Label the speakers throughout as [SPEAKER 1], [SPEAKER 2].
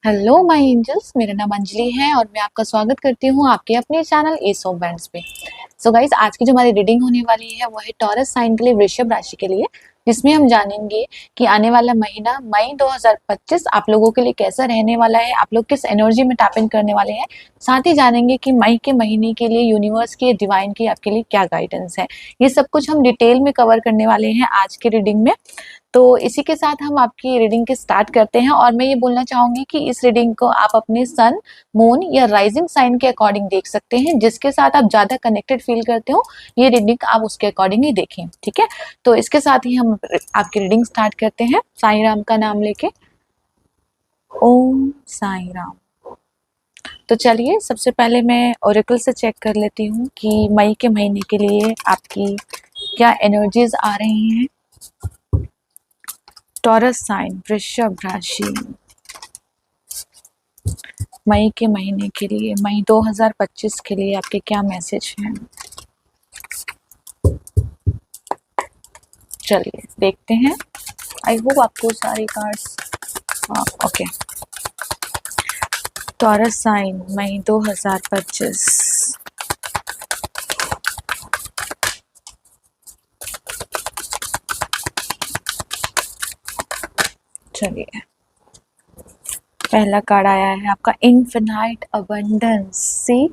[SPEAKER 1] Hello my angels, मेरा नाम अंजलि है और मैं आपका स्वागत करती हूँ आपके अपने चैनल एस ऑफ बैंड्स पे। सो गाइस, आज की जो हमारी रीडिंग होने वाली है वो है टॉरस साइन के लिए, वृषभ राशि के लिए, जिसमें हम जानेंगे कि आने वाला महीना मई 2025 आप लोगों के लिए कैसा रहने वाला है, आप लोग किस एनर्जी में टैप इन करने वाले हैं। साथ ही जानेंगे कि मई के महीने के लिए यूनिवर्स की, डिवाइन की आपके लिए क्या गाइडेंस है। ये सब कुछ हम डिटेल में कवर करने वाले हैं आज की रीडिंग में। तो इसी के साथ हम आपकी रीडिंग के स्टार्ट करते हैं और मैं ये बोलना चाहूंगी कि इस रीडिंग को आप अपने सन, मून या राइजिंग साइन के अकॉर्डिंग देख सकते हैं, जिसके साथ आप ज्यादा कनेक्टेड फील करते हो ये रीडिंग आप उसके अकॉर्डिंग ही देखें। ठीक है, तो इसके साथ ही हम आपकी रीडिंग स्टार्ट करते हैं साईं राम का नाम लेके। ओम साईं राम। तो चलिए, सबसे पहले मैं ओरेकल से चेक कर लेती हूँ कि मई के महीने के लिए आपकी क्या एनर्जीज आ रही हैं। टॉरस साइन, वृषभ राशि, मई के महीने के लिए, मई 2025 के लिए आपके क्या मैसेज हैं। चलिए देखते हैं। आई होप आपको सारी कार्ड्स, ओके। टॉरस साइन, मई 2025। चलिए, पहला कार्ड आया है आपका इनफिनाइट अबंडेंस। सी,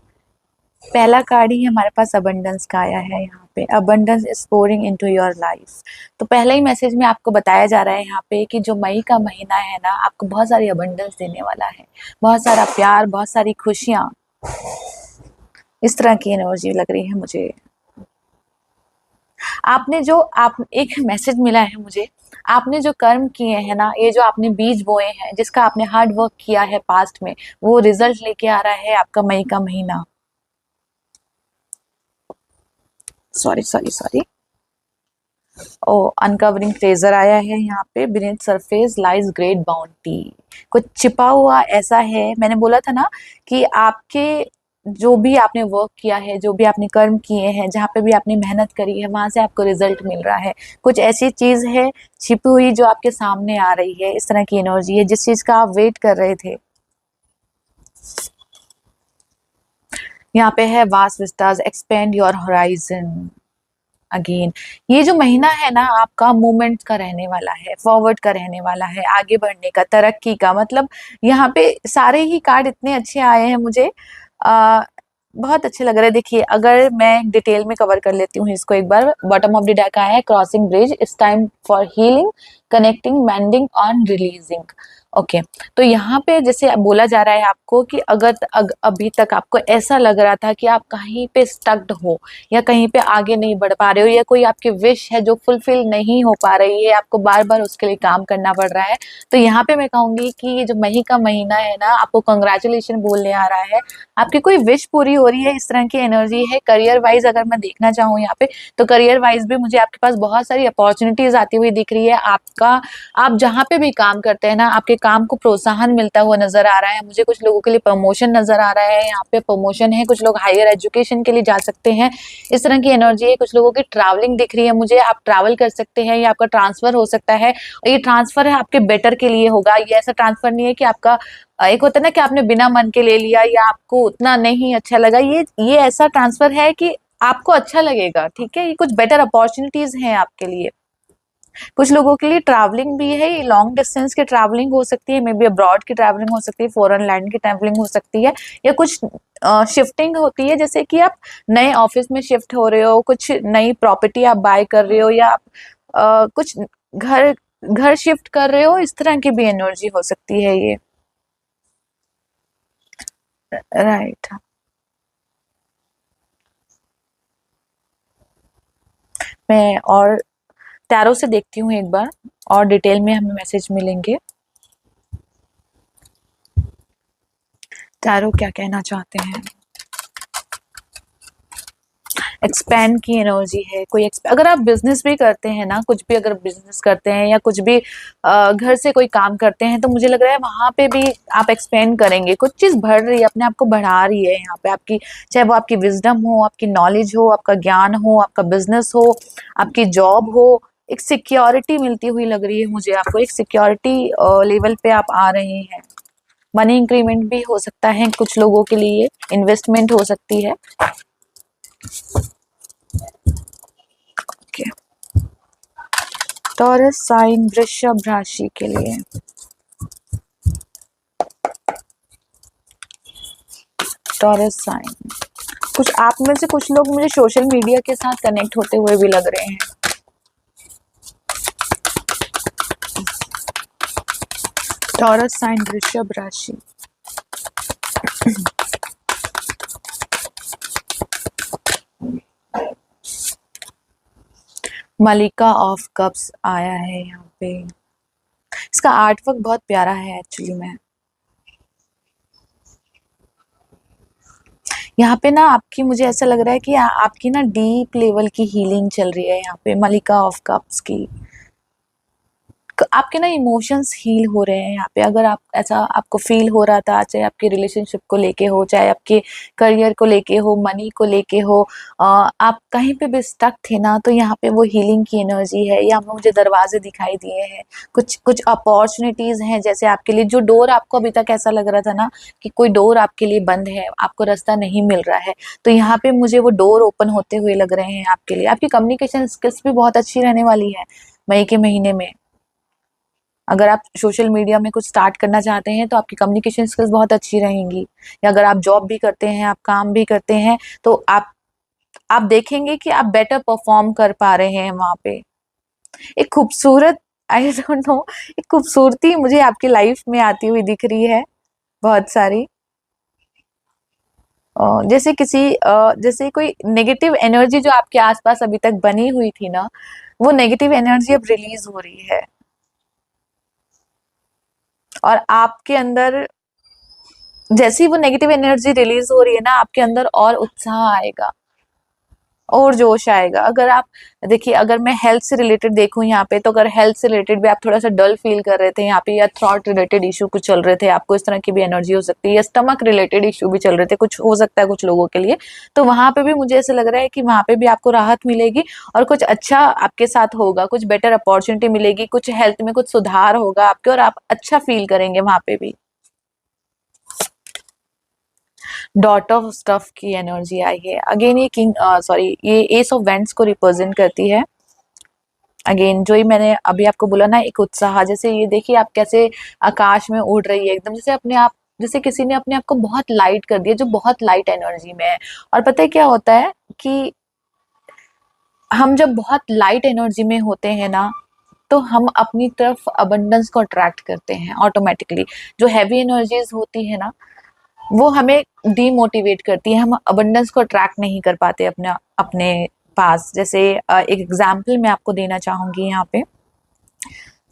[SPEAKER 1] पहला कार्ड ही हमारे पास अबंडेंस का आया है। यहाँ पे abundance is pouring into your life. तो पहले ही मैसेज में आपको बताया जा रहा है यहाँ पे कि जो मई का महीना है ना, आपको बहुत सारी अबंडेंस देने वाला है, बहुत सारा प्यार, बहुत सारी खुशियां, इस तरह की एनर्जी लग रही है मुझे। आपने जो आप एक मैसेज मिला है मुझे, आपने जो कर्म किए हैं ना, ये जो आपने बीज बोए हैं, जिसका आपने हार्ड वर्क किया है पास्ट में, वो रिजल्ट लेके आ रहा है आपका मई का महीना। सॉरी सॉरी सॉरी, ओ, अनकवरिंग ट्रेजर आया है यहाँ पे। Beneath surface lies great bounty. कुछ छिपा हुआ ऐसा है, मैंने बोला था ना कि आपके जो भी आपने वर्क किया है, जो भी आपने कर्म किए हैं, जहाँ पे भी आपने मेहनत करी है, वहां से आपको रिजल्ट मिल रहा है। कुछ ऐसी चीज है छिपी हुई जो आपके सामने आ रही है, इस तरह की एनर्जी है, जिस चीज का आप वेट कर रहे थे। यहाँ पे है vast Vistas, expand your horizon. Again, ये जो महीना है ना आपका मूवमेंट का रहने वाला है, फॉरवर्ड का रहने वाला है, आगे बढ़ने का, तरक्की का। मतलब यहाँ पे सारे ही कार्ड इतने अच्छे आए हैं मुझे, आ, बहुत अच्छे लग रहे हैं। देखिए, अगर मैं डिटेल में कवर कर लेती हूँ इसको एक बार। बॉटम ऑफ द डेक आया है crossing bridge, it's time for healing, connecting, mending on releasing. Okay, तो यहाँ पे जैसे बोला जा रहा है आपको कि अभी तक आपको ऐसा लग रहा था कि आप कहीं पे स्टक्ड हो, या कहीं पे आगे नहीं बढ़ पा रहे हो, या कोई आपकी विश है जो फुलफिल नहीं हो पा रही है, आपको बार बार उसके लिए काम करना पड़ रहा है। तो यहाँ पे मैं कहूंगी कि ये जो मई का महीना है ना, आपको कंग्रेचुलेशन बोलने आ रहा है। आपकी कोई विश पूरी हो रही है, इस तरह की एनर्जी है। करियर वाइज अगर मैं देखना चाहूँ यहाँ पे, तो करियर वाइज भी मुझे आपके पास बहुत सारी अपॉर्चुनिटीज आती हुई दिख रही है। आपका, आप जहाँ पे भी काम करते हैं ना, आपके काम को प्रोत्साहन मिलता हुआ नजर आ रहा है मुझे। कुछ लोगों के लिए प्रमोशन नजर आ रहा है, यहाँ पे प्रमोशन है, कुछ लोग हायर एजुकेशन के लिए जा सकते हैं, इस तरह की एनर्जी है। कुछ लोगों की ट्रैवलिंग दिख रही है मुझे, आप ट्रैवल कर सकते हैं, या आपका ट्रांसफर हो सकता है। और ये ट्रांसफर है आपके बेटर के लिए होगा। ये ऐसा ट्रांसफर नहीं है कि आपका एक होता है ना कि आपने बिना मन के ले लिया या आपको उतना नहीं अच्छा लगा। ये ऐसा ट्रांसफर है कि आपको अच्छा लगेगा। ठीक है, ये कुछ बेटर अपॉर्चुनिटीज हैं आपके लिए। कुछ लोगों के लिए ट्रैवलिंग भी है, ये लॉन्ग डिस्टेंस की ट्रैवलिंग हो सकती है, मे बी अब्रॉड की ट्रैवलिंग हो सकती है, फॉरेन लैंड की ट्रैवलिंग हो सकती है, या कुछ शिफ्टिंग होती है, जैसे कि आप नए ऑफिस में शिफ्ट हो रहे हो, कुछ नई प्रॉपर्टी आप बाय कर रहे हो, या आप कुछ घर घर शिफ्ट कर रहे हो, इस तरह की भी एनर्जी हो सकती है ये। राइट, मैं और टैरो से देखती हूँ एक बार, और डिटेल में हमें मैसेज मिलेंगे। टैरो क्या कहना चाहते हैं। एक्सपैंड की एनर्जी है। कोई अगर आप बिजनेस भी करते हैं ना, कुछ भी अगर बिजनेस करते हैं या कुछ भी घर से कोई काम करते हैं, तो मुझे लग रहा है वहां पे भी आप एक्सपेंड करेंगे। कुछ चीज बढ़ रही है, अपने आप को बढ़ा रही है यहाँ पे आपकी, चाहे वो आपकी विजडम हो, आपकी नॉलेज हो, आपका ज्ञान हो, आपका बिजनेस हो, आपकी जॉब हो। एक सिक्योरिटी मिलती हुई लग रही है मुझे आपको, एक सिक्योरिटी लेवल पे आप आ रहे हैं। मनी इंक्रीमेंट भी हो सकता है कुछ लोगों के लिए, इन्वेस्टमेंट हो सकती है। ओके, टॉरस साइन वृषभ राशि के लिए टॉरस साइन, कुछ आप में से कुछ लोग मुझे सोशल मीडिया के साथ कनेक्ट होते हुए भी लग रहे हैं। टॉरस साइन वृषभ राशि, मलिका ऑफ कप्स आया है यहाँ पे। इसका आर्ट वर्क बहुत प्यारा है एक्चुअली में। यहाँ पे ना आपकी, मुझे ऐसा लग रहा है कि आपकी ना डीप लेवल की हीलिंग चल रही है यहाँ पे मलिका ऑफ कप्स की। आपके ना इमोशंस हील हो रहे हैं यहाँ पे। अगर आप ऐसा आपको फील हो रहा था, चाहे आपके रिलेशनशिप को लेके हो, चाहे आपके करियर को लेके हो, मनी को लेके हो, आप कहीं पे भी स्टक थे ना, तो यहाँ पे वो हीलिंग की एनर्जी है। यहाँ पे मुझे दरवाजे दिखाई दिए हैं, कुछ कुछ अपॉर्चुनिटीज हैं। जैसे आपके लिए जो डोर आपको अभी तक ऐसा लग रहा था ना कि कोई डोर आपके लिए बंद है, आपको रास्ता नहीं मिल रहा है, तो यहाँ पे मुझे वो डोर ओपन होते हुए लग रहे हैं आपके लिए। आपकी कम्युनिकेशन स्किल्स भी बहुत अच्छी रहने वाली है मई के महीने में। अगर आप सोशल मीडिया में कुछ स्टार्ट करना चाहते हैं तो आपकी कम्युनिकेशन स्किल्स बहुत अच्छी रहेंगी। या अगर आप जॉब भी करते हैं, आप काम भी करते हैं, तो आप देखेंगे कि आप बेटर परफॉर्म कर पा रहे हैं वहां पे। एक खूबसूरत, आई डोंट नो, एक खूबसूरती मुझे आपकी लाइफ में आती हुई दिख रही है बहुत सारी। जैसे जैसे कोई नेगेटिव एनर्जी जो आपके आसपास अभी तक बनी हुई थी ना, वो नेगेटिव एनर्जी अब रिलीज हो रही है। और आपके अंदर जैसे ही वो नेगेटिव एनर्जी रिलीज हो रही है ना, आपके अंदर और उत्साह आएगा और जोश आएगा। अगर आप देखिए, अगर मैं हेल्थ से रिलेटेड देखूं यहाँ पे, तो अगर हेल्थ से रिलेटेड भी आप थोड़ा सा डल फील कर रहे थे यहाँ पे, या थ्रॉट रिलेटेड इशू कुछ चल रहे थे, आपको इस तरह की भी एनर्जी हो सकती है, या स्टमक रिलेटेड इशू भी चल रहे थे, कुछ हो सकता है कुछ लोगों के लिए, तो वहां पे भी मुझे ऐसा लग रहा है कि वहां पे भी आपको राहत मिलेगी और कुछ अच्छा आपके साथ होगा, कुछ बेटर अपॉर्चुनिटी मिलेगी, कुछ हेल्थ में कुछ सुधार होगा आपके, और आप अच्छा फील करेंगे वहां पे भी। डॉट ऑफ स्टफ की एनर्जी आई है अगेन। ये किंग, सॉरी, ये एस ऑफ वेंट्स को रिप्रेजेंट करती है। अगेन जो ही मैंने अभी आपको बोला ना, एक उत्साह, जैसे ये देखिए आप कैसे आकाश में उड़ रही है एकदम, जैसे अपने आप, जैसे किसी ने अपने आप को बहुत लाइट कर दिया, जो बहुत लाइट एनर्जी में है। और पता है क्या होता है कि हम जब बहुत लाइट एनर्जी में होते हैं ना, तो हम अपनी तरफ अबंडेंस को अट्रैक्ट करते हैं ऑटोमेटिकली। जो हैवी एनर्जीज होती है ना, वो हमें डीमोटिवेट करती है, हम अबंडेंस को अट्रैक्ट नहीं कर पाते अपने अपने पास। जैसे एक एग्जाम्पल मैं आपको देना चाहूंगी यहाँ पे।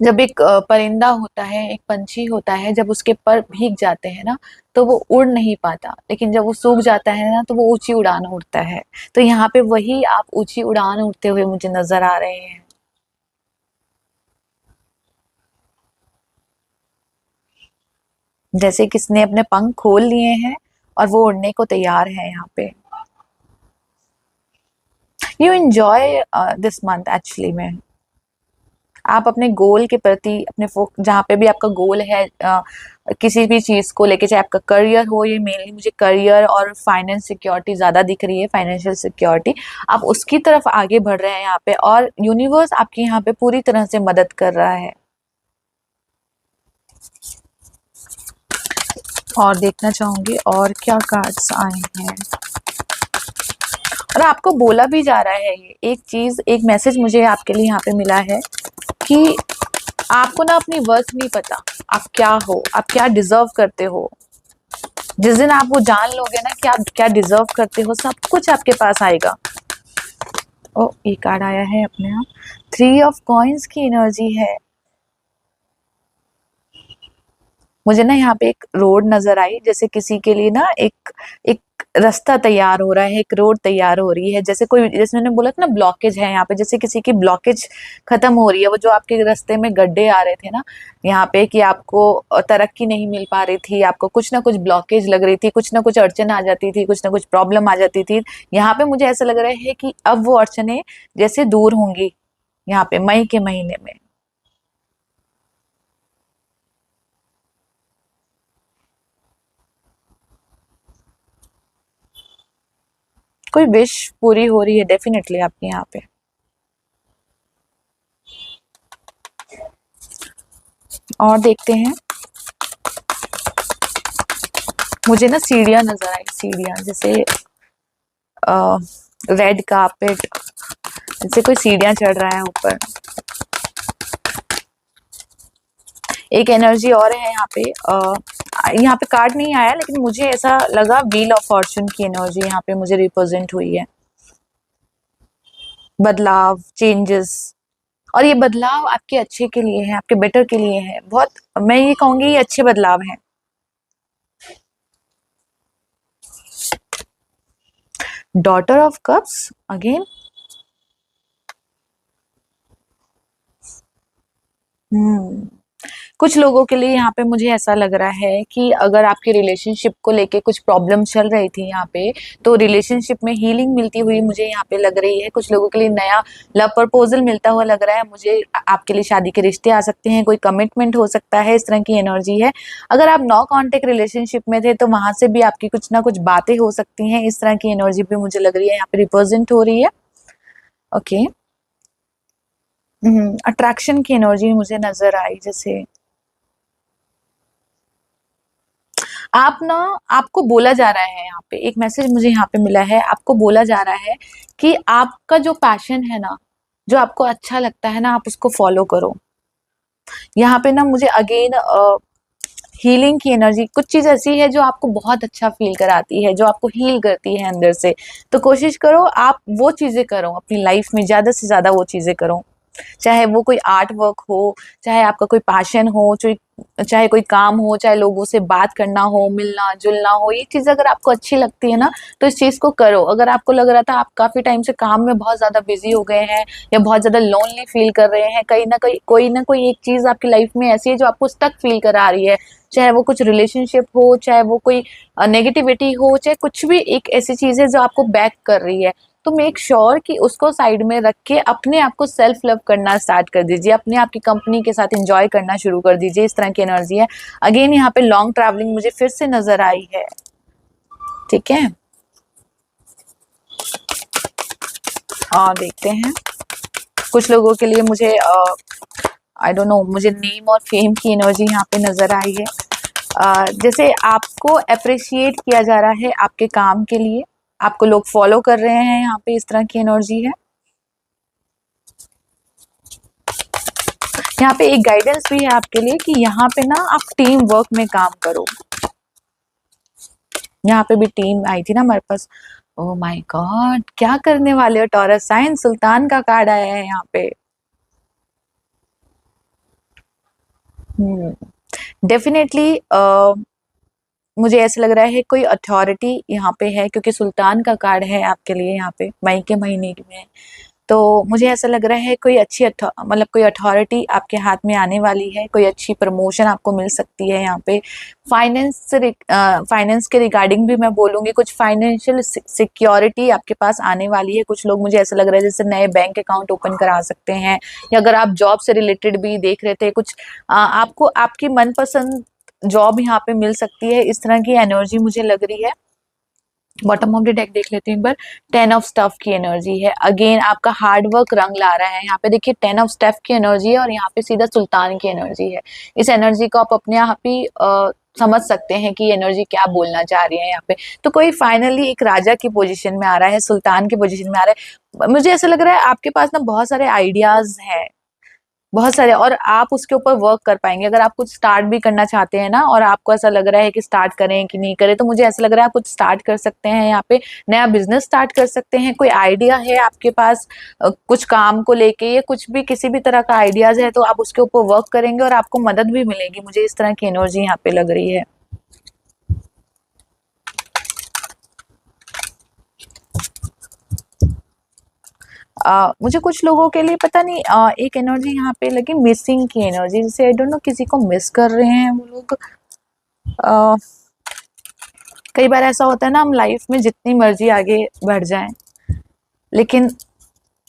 [SPEAKER 1] जब एक परिंदा होता है, एक पंछी होता है, जब उसके पर भीग जाते हैं ना, तो वो उड़ नहीं पाता, लेकिन जब वो सूख जाता है ना, तो वो ऊंची उड़ान उड़ता है। तो यहाँ पे वही आप ऊंची उड़ान उड़ते हुए मुझे नजर आ रहे हैं। जैसे किसने अपने पंख खोल लिए हैं और वो उड़ने को तैयार है यहाँ पे। You enjoy this month actually में। आप अपने गोल के प्रति, अपने जहाँ पे भी आपका गोल है, किसी भी चीज को लेके, चाहे आपका करियर हो, ये मेनली मुझे करियर और फाइनेंस सिक्योरिटी ज्यादा दिख रही है, फाइनेंशियल सिक्योरिटी, आप उसकी तरफ आगे बढ़ रहे हैं यहाँ पे, और यूनिवर्स आपकी यहाँ पे पूरी तरह से मदद कर रहा है। और देखना चाहूंगी और क्या कार्ड्स आए हैं। और आपको बोला भी जा रहा है, ये एक चीज, एक मैसेज मुझे आपके लिए यहाँ पे मिला है कि आपको ना अपनी वर्थ नहीं पता, आप क्या हो, आप क्या डिजर्व करते हो। जिस दिन आप वो जान लोगे ना कि आप क्या डिजर्व करते हो, सब कुछ आपके पास आएगा। ओ, ये कार्ड आया है अपने आप, 3 ऑफ कॉइंस की एनर्जी है। मुझे ना यहाँ पे एक रोड नजर आई, जैसे किसी के लिए ना एक एक रास्ता तैयार हो रहा है, एक रोड तैयार हो रही है। जैसे कोई, जैसे मैंने बोला था ना ब्लॉकेज है यहाँ पे, जैसे किसी की ब्लॉकेज खत्म हो रही है। वो जो आपके रास्ते में गड्ढे आ रहे थे ना यहाँ पे, कि आपको तरक्की नहीं मिल पा रही थी, आपको कुछ ना कुछ ब्लॉकेज लग रही थी, कुछ ना कुछ अड़चन आ जाती थी, कुछ ना कुछ प्रॉब्लम आ जाती थी। यहाँ पे मुझे ऐसा लग रहा है कि अब वो अड़चने जैसे दूर होंगी यहाँ पे मई के महीने में। कोई विश पूरी हो रही है डेफिनेटली आपके यहाँ पे। और देखते हैं, मुझे ना सीढ़ियां नजर आई, सीढ़ियां जैसे रेड कार्पेट, जैसे कोई सीढ़ियां चढ़ रहा है ऊपर। एक एनर्जी और है यहाँ पे, यहाँ पे कार्ड नहीं आया लेकिन मुझे ऐसा लगा व्हील ऑफ फॉर्चून की एनर्जी यहाँ पे मुझे रिप्रेजेंट हुई है। बदलाव, चेंजेस, और ये बदलाव आपके अच्छे के लिए है, आपके बेटर के लिए है। बहुत, मैं ये कहूंगी ये अच्छे बदलाव हैं। डॉटर ऑफ कप्स अगेन, कुछ लोगों के लिए यहाँ पे मुझे ऐसा लग रहा है कि अगर आपकी रिलेशनशिप को लेके कुछ प्रॉब्लम चल रही थी यहाँ पे, तो रिलेशनशिप में हीलिंग मिलती हुई मुझे यहाँ पे लग रही है। कुछ लोगों के लिए नया लव प्रपोजल मिलता हुआ लग रहा है मुझे। आपके लिए शादी के रिश्ते आ सकते हैं, कोई कमिटमेंट हो सकता है, इस तरह की एनर्जी है। अगर आप नो कॉन्टेक्ट रिलेशनशिप में थे तो वहां से भी आपकी कुछ ना कुछ बातें हो सकती हैं, इस तरह की एनर्जी भी मुझे लग रही है यहाँ पे रिप्रेजेंट हो रही है। ओके, अट्रैक्शन की एनर्जी मुझे नजर आई, जैसे आप ना, आपको बोला जा रहा है यहाँ पे, एक मैसेज मुझे यहाँ पे मिला है, आपको बोला जा रहा है कि आपका जो पैशन है ना, जो आपको अच्छा लगता है ना, आप उसको फॉलो करो। यहाँ पे ना मुझे अगेन हीलिंग की एनर्जी, कुछ चीज ऐसी है जो आपको बहुत अच्छा फील कराती है, जो आपको हील करती है अंदर से। तो कोशिश करो आप वो चीजें करो अपनी लाइफ में, ज्यादा से ज्यादा वो चीजें करो। चाहे वो कोई आर्ट वर्क हो, चाहे आपका कोई पैशन हो, चाहे कोई काम हो, चाहे लोगों से बात करना हो, मिलना जुलना हो, ये चीज अगर आपको अच्छी लगती है ना तो इस चीज को करो। अगर आपको लग रहा था आप काफी टाइम से काम में बहुत ज्यादा बिजी हो गए हैं या बहुत ज्यादा लोनली फील कर रहे हैं, कहीं ना कोई एक चीज आपकी लाइफ में ऐसी है जो आपको स्टक फील करा रही है, चाहे वो कुछ रिलेशनशिप हो, चाहे वो कोई नेगेटिविटी हो, चाहे कुछ भी एक ऐसी चीज है जो आपको बैक कर रही है, तो मेक श्योर कि उसको साइड में रख के अपने आप को सेल्फ लव करना स्टार्ट कर दीजिए, अपने आप की कंपनी के साथ एंजॉय करना शुरू कर दीजिए। इस तरह की एनर्जी है। अगेन यहाँ पे लॉन्ग ट्रैवलिंग मुझे फिर से नजर आई है। ठीक है, और देखते हैं कुछ लोगों के लिए मुझे आई डोंट नो, मुझे नेम और फेम की एनर्जी यहाँ पे नजर आई है। जैसे आपको अप्रिशिएट किया जा रहा है आपके काम के लिए, आपको लोग फॉलो कर रहे हैं, यहाँ पे इस तरह की एनर्जी है। यहाँ पे एक गाइडेंस भी है आपके लिए कि यहाँ पे ना आप टीम वर्क में काम करो। यहाँ पे भी टीम आई थी ना हमारे पास। ओह माय गॉड, क्या करने वाले हो टॉरस साइन, सुल्तान का कार्ड आया है यहाँ पे। डेफिनेटली मुझे ऐसा लग रहा है कोई अथॉरिटी यहाँ पे है, क्योंकि सुल्तान का कार्ड है आपके लिए यहाँ पे मई के महीने में। तो मुझे ऐसा लग रहा है कोई अच्छी मतलब कोई अथॉरिटी आपके हाथ में आने वाली है, कोई अच्छी प्रमोशन आपको मिल सकती है यहाँ पे। फाइनेंस के रिगार्डिंग भी मैं बोलूंगी, कुछ फाइनेंशियल सिक्योरिटी आपके पास आने वाली है। कुछ लोग, मुझे ऐसा लग रहा है जैसे नए बैंक अकाउंट ओपन करा सकते हैं, या अगर आप जॉब से रिलेटेड भी देख रहे थे कुछ, आपको आपकी मनपसंद जॉब यहाँ पे मिल सकती है। इस तरह की एनर्जी मुझे लग रही है। बॉटम ऑफ द डेक देख लेते हैं एक बार। 10 ऑफ स्टफ की एनर्जी है। अगेन आपका हार्ड वर्क रंग ला रहा है यहाँ पे। देखिए 10 ऑफ स्टफ की एनर्जी है और यहाँ पे सीधा सुल्तान की एनर्जी है। इस एनर्जी को आप अपने आप ही समझ सकते हैं कि एनर्जी क्या बोलना चाह रही है यहाँ पे। तो कोई फाइनली एक राजा की पोजीशन में आ रहा है, सुल्तान की पोजीशन में आ रहा है। मुझे ऐसा लग रहा है आपके पास ना बहुत सारे आइडियाज हैं, बहुत सारे, और आप उसके ऊपर वर्क कर पाएंगे। अगर आप कुछ स्टार्ट भी करना चाहते हैं ना, और आपको ऐसा लग रहा है कि स्टार्ट करें कि नहीं करें, तो मुझे ऐसा लग रहा है आप कुछ स्टार्ट कर सकते हैं यहाँ पे, नया बिजनेस स्टार्ट कर सकते हैं। कोई आइडिया है आपके पास कुछ काम को लेके, या कुछ भी किसी भी तरह का आइडियाज है, तो आप उसके ऊपर वर्क करेंगे और आपको मदद भी मिलेगी। मुझे इस तरह की एनर्जी यहाँ पे लग रही है। मुझे कुछ लोगों के लिए पता नहीं एक एनर्जी यहाँ पे लगी, मिसिंग की एनर्जी, जैसे आई डोंट नो किसी को मिस कर रहे हैं वो लोग। कई बार ऐसा होता है ना, हम लाइफ में जितनी मर्जी आगे बढ़ जाएं, लेकिन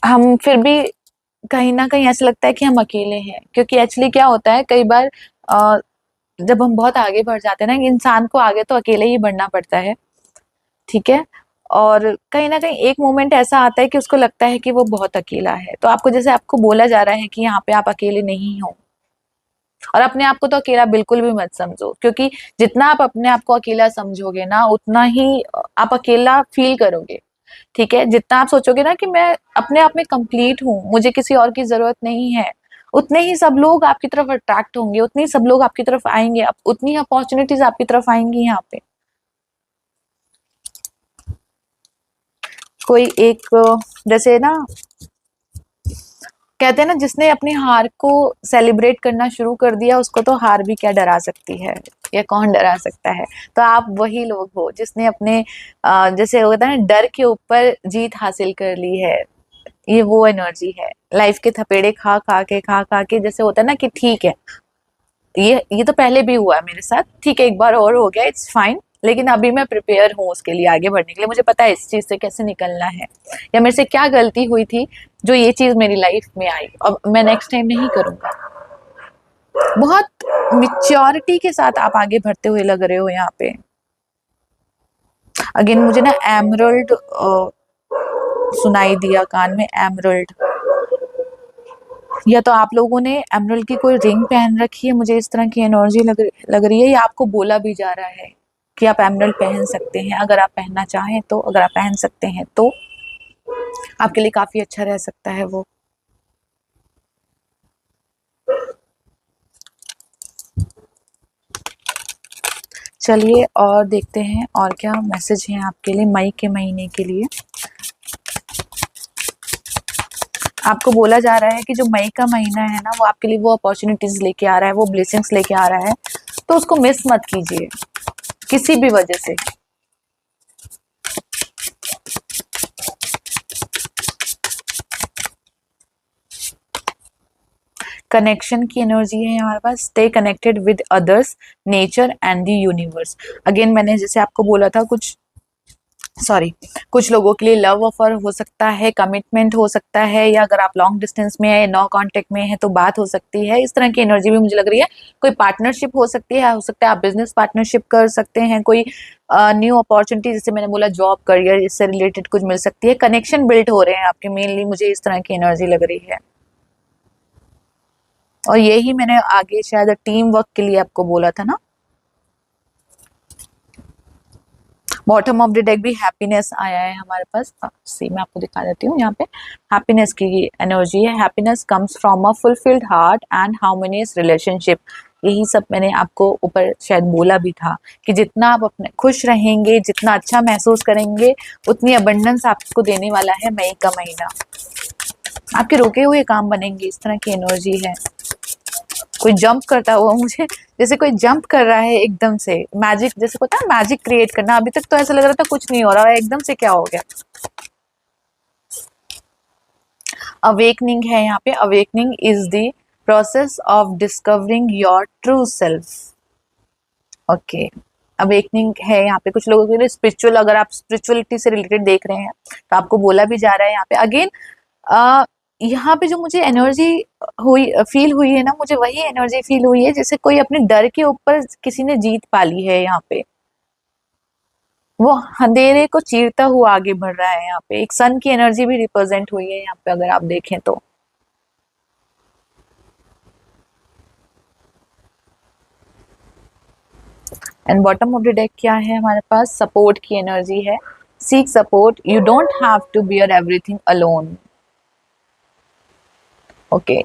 [SPEAKER 1] हम फिर भी कहीं ना कहीं ऐसा लगता है कि हम अकेले हैं। क्योंकि एक्चुअली क्या होता है, कई बार जब हम बहुत आगे बढ़ जाते हैं ना, इंसान को आगे तो अकेले ही बढ़ना पड़ता है, ठीक है। और कहीं ना कहीं एक मोमेंट ऐसा आता है कि उसको लगता है कि वो बहुत अकेला है, तो आपको जैसे आपको बोला जा रहा है कि यहाँ पे आप अकेले नहीं हो। और अपने आप को तो अकेला बिल्कुल भी मत समझो, क्योंकि जितना आप अपने आप को अकेला समझोगे ना उतना ही आप अकेला फील करोगे। ठीक है, जितना आप सोचोगे ना कि मैं अपने आप में कंप्लीट हूँ, मुझे किसी और की जरूरत नहीं है, उतने ही सब लोग आपकी तरफ अट्रैक्ट होंगे, उतने ही सब लोग आपकी तरफ आएंगे, उतनी अपॉर्चुनिटीज आपकी तरफ आएंगी यहाँ पे। कोई एक जैसे ना कहते हैं ना, जिसने अपनी हार को सेलिब्रेट करना शुरू कर दिया उसको तो हार भी क्या डरा सकती है, या कौन डरा सकता है। तो आप वही लोग हो जिसने अपने जैसे होता है ना, डर के ऊपर जीत हासिल कर ली है। ये वो एनर्जी है, लाइफ के थपेड़े खा खा के जैसे होता है ना कि ठीक है, ये तो पहले भी हुआ है मेरे साथ, ठीक है एक बार और हो गया, इट्स फाइन, लेकिन अभी मैं प्रिपेयर हूँ उसके लिए, आगे बढ़ने के लिए मुझे पता है इस चीज से कैसे निकलना है, या मेरे से क्या गलती हुई थी जो ये चीज मेरी लाइफ में आई, अब मैं नेक्स्ट टाइम नहीं करूंगा। बहुत मिच्योरिटी के साथ आप आगे बढ़ते हुए लग रहे हो यहाँ पे। अगेन मुझे ना एमरल्ड सुनाई दिया कान में, एमरल्ड, या तो आप लोगों ने एमरल्ड की कोई रिंग पहन रखी है, मुझे इस तरह की एनर्जी लग रही है, या आपको बोला भी जा रहा है कि आप एमरल्ड पहन सकते हैं, अगर आप पहनना चाहें तो, अगर आप पहन सकते हैं तो आपके लिए काफी अच्छा रह सकता है वो। चलिए और देखते हैं और क्या मैसेज है आपके लिए मई के महीने के लिए। आपको बोला जा रहा है कि जो मई का महीना है ना, वो आपके लिए वो अपॉर्चुनिटीज लेके आ रहा है, वो ब्लेसिंग्स लेके आ रहा है, तो उसको मिस मत कीजिए किसी भी वजह से। कनेक्शन की एनर्जी है हमारे पास, stay connected with others, nature and the universe. Again मैंने जैसे आपको बोला था, कुछ लोगों के लिए लव ऑफर हो सकता है, कमिटमेंट हो सकता है, या अगर आप लॉन्ग डिस्टेंस में है, नो कांटेक्ट में है तो बात हो सकती है, इस तरह की एनर्जी भी मुझे लग रही है। कोई पार्टनरशिप हो सकती है, हो सकता है आप बिजनेस पार्टनरशिप कर सकते हैं, कोई न्यू अपॉर्चुनिटी जैसे मैंने बोला जॉब करियर इससे रिलेटेड कुछ मिल सकती है, कनेक्शन बिल्ड हो रहे हैं आपके, मेनली मुझे इस तरह की एनर्जी लग रही है। और यही मैंने आगे शायद टीम वर्क के लिए आपको बोला था ना। बॉटम ऑफ द डेक भी हैप्पीनेस आया है हमारे पास, सी मैं आपको दिखा देती हूँ यहाँ पे। हैप्पीनेस की एनर्जी है, happiness comes from a fulfilled heart and harmonious relationship. यही सब मैंने आपको ऊपर शायद बोला भी था कि जितना आप अपने खुश रहेंगे, जितना अच्छा महसूस करेंगे, उतनी अबंडेंस आपको देने वाला है मई का महीना। आपके रुके हुए काम बनेंगे, इस तरह की एनर्जी है। कोई जंप करता हुआ मुझे, जैसे कोई जंप कर रहा है एकदम से, मैजिक जैसे होता है मैजिक क्रिएट करना, अभी तक तो ऐसा लग रहा था कुछ नहीं हो रहा है, एकदम से क्या हो गया। अवेकनिंग है यहाँ पे, awakening is the process of discovering your true self. Okay, awakening है यहाँ पे कुछ लोगों के लिए स्पिरिचुअल, अगर आप स्पिरिचुअलिटी से रिलेटेड देख रहे हैं तो आपको बोला भी जा रहा है यहाँ पे। अगेन यहाँ पे जो मुझे एनर्जी हुई फील हुई है ना, मुझे वही एनर्जी फील हुई है जैसे कोई अपने डर के ऊपर किसी ने जीत पाली है यहाँ पे, वो अंधेरे को चीरता हुआ आगे बढ़ रहा है। यहाँ पे एक सन की एनर्जी भी रिप्रेजेंट हुई है यहाँ पे अगर आप देखें तो। And bottom of the deck क्या है हमारे पास, सपोर्ट की एनर्जी है, seek support, you don't have to bear everything alone. Okay,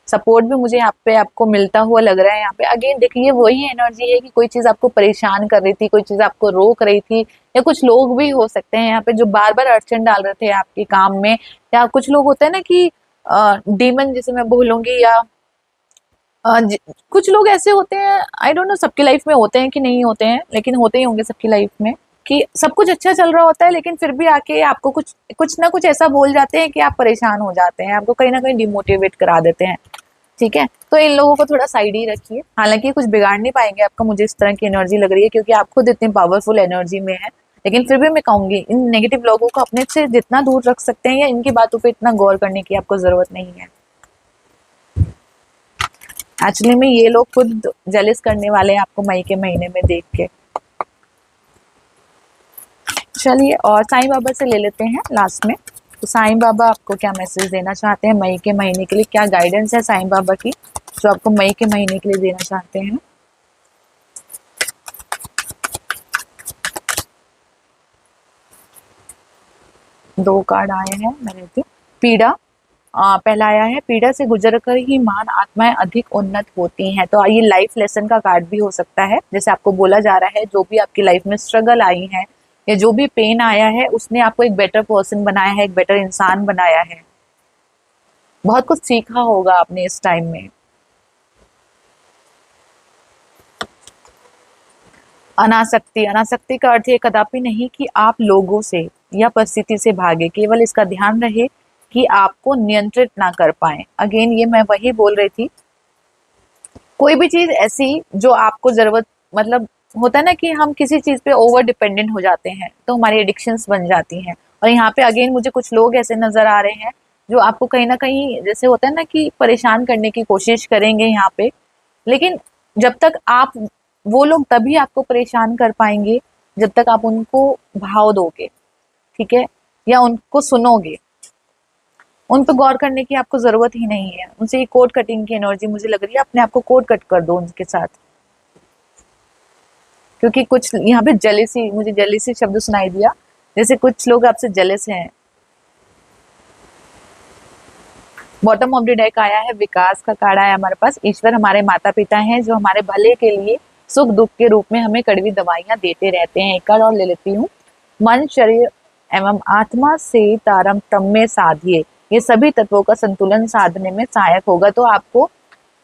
[SPEAKER 1] support भी मुझे यहाँ पे आपको मिलता हुआ लग रहा है यहाँ पे। अगेन देखिए वही एनर्जी है कि कोई चीज आपको परेशान कर रही थी, कोई चीज आपको रोक रही थी, या कुछ लोग भी हो सकते हैं यहाँ पे जो बार बार अड़चन डाल रहे थे आपके काम में, या कुछ लोग होते हैं ना कि डीमन जैसे मैं बोलूंगी, या कुछ लोग ऐसे होते हैं, आई डोंट नो सबकी लाइफ में होते हैं कि नहीं होते हैं, लेकिन होते ही होंगे सबकी लाइफ में, कि सब कुछ अच्छा चल रहा होता है लेकिन फिर भी आके आपको कुछ कुछ ना कुछ ऐसा बोल जाते हैं कि आप परेशान हो जाते हैं, आपको कहीं ना कहीं डिमोटिवेट करा देते हैं। ठीक है, तो इन लोगों को थोड़ा साइड ही रखिए, हालांकि कुछ बिगाड़ नहीं पाएंगे आपका, मुझे इस तरह की एनर्जी लग रही है क्योंकि आप खुद इतनी पावरफुल एनर्जी में है। लेकिन फिर भी मैं कहूंगी इन नेगेटिव लोगों को अपने से जितना दूर रख सकते हैं, या इनकी बातों पे इतना गौर करने की आपको जरूरत नहीं है। एक्चुअली में ये लोग खुद जेलिस करने वाले हैं आपको मई के महीने में देख के। चलिए और साईं बाबा से ले लेते हैं लास्ट में। तो साईं बाबा आपको क्या मैसेज देना चाहते हैं मई के महीने के लिए, क्या गाइडेंस है साईं बाबा की जो आपको मई के महीने के लिए देना चाहते हैं। दो कार्ड आए हैं, मैं लेती हूँ। पीड़ा, पहला आया है पीड़ा से गुजर कर ही महान आत्माएं अधिक उन्नत होती हैं। तो ये लाइफ लेसन का कार्ड भी हो सकता है, जैसे आपको बोला जा रहा है जो भी आपकी लाइफ में स्ट्रगल आई है या जो भी पेन आया है उसने आपको एक बेटर पर्सन बनाया है, एक बेटर इंसान बनाया है। बहुत कुछ सीखा होगा आपने इस टाइम में। अनासक्ति, अनासक्ति का अर्थ ये कदापि नहीं कि आप लोगों से या परिस्थिति से भागे, केवल इसका ध्यान रहे कि आपको नियंत्रित ना कर पाए। अगेन ये मैं वही बोल रही थी, कोई भी चीज ऐसी जो आपको जरूरत, मतलब होता है ना कि हम किसी चीज पे ओवर डिपेंडेंट हो जाते हैं तो हमारी एडिक्शंस बन जाती हैं। और यहाँ पे अगेन मुझे कुछ लोग ऐसे नजर आ रहे हैं जो आपको कहीं ना कहीं जैसे होता है ना कि परेशान करने की कोशिश करेंगे यहाँ पे, लेकिन जब तक आप, वो लोग तभी आपको परेशान कर पाएंगे जब तक आप उनको भाव दोगे, ठीक है, या उनको सुनोगे। उन पे गौर करने की आपको जरूरत ही नहीं है। उनसे ये कोड कटिंग की एनर्जी मुझे लग रही है, अपने आप को कोड कट कर दो उनके साथ। क्योंकि कुछ यहाँ पे जेलेसी, मुझे जेलेसी शब्द सुनाई दिया, जैसे कुछ लोग आपसे जेलस हैं। बॉटम ऑफ द डेक आया है विकास का कार्ड आया हमारे पास। ईश्वर हमारे माता पिता हैं जो हमारे भले के लिए सुख दुख के रूप में हमें कड़वी दवाइयां देते रहते हैं। एक कार्ड और ले लेती हूँ। मन, शरीर एवं आत्मा से तारतम्य साधिए, ये सभी तत्वों का संतुलन साधने में सहायक होगा। तो आपको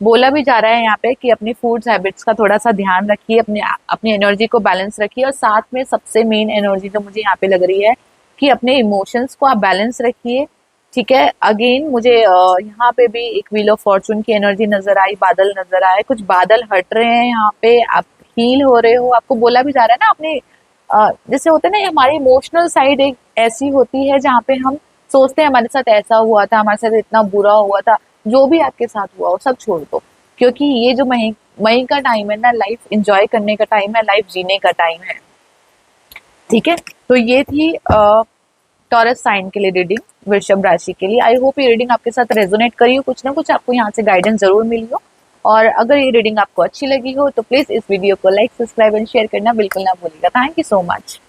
[SPEAKER 1] बोला भी जा रहा है यहाँ पे कि अपनी फूड्स हैबिट्स का थोड़ा सा ध्यान रखिए, अपनी एनर्जी को बैलेंस रखिए, और साथ में सबसे मेन एनर्जी जो मुझे यहाँ पे लग रही है कि अपने इमोशंस को आप बैलेंस रखिए, ठीक है। अगेन मुझे यहाँ पे भी एक व्हील ऑफ फॉर्चून की एनर्जी नजर आई, बादल नजर आए, कुछ बादल हट रहे हैं यहाँ पे, आप हील हो रहे हो। आपको बोला भी जा रहा है ना अपने जैसे होता है ना, हमारी इमोशनल साइड एक ऐसी होती है जहाँ पे हम सोचते हैं हमारे साथ ऐसा हुआ था, हमारे साथ इतना बुरा हुआ था। जो भी आपके साथ हुआ वो सब छोड़ दो, क्योंकि ये जो मई मई का टाइम है ना, लाइफ एंजॉय करने का टाइम है, लाइफ जीने का टाइम है, ठीक है। तो ये थी टॉरस साइन के लिए रीडिंग, वृषभ राशि के लिए। आई होप ये रीडिंग आपके साथ रेजोनेट करी हो, कुछ ना कुछ आपको यहाँ से गाइडेंस जरूर मिली हो। और अगर ये रीडिंग आपको अच्छी लगी हो तो प्लीज इस वीडियो को लाइक, सब्सक्राइब एंड शेयर करना बिल्कुल ना भूलिएगा। Thank you so much.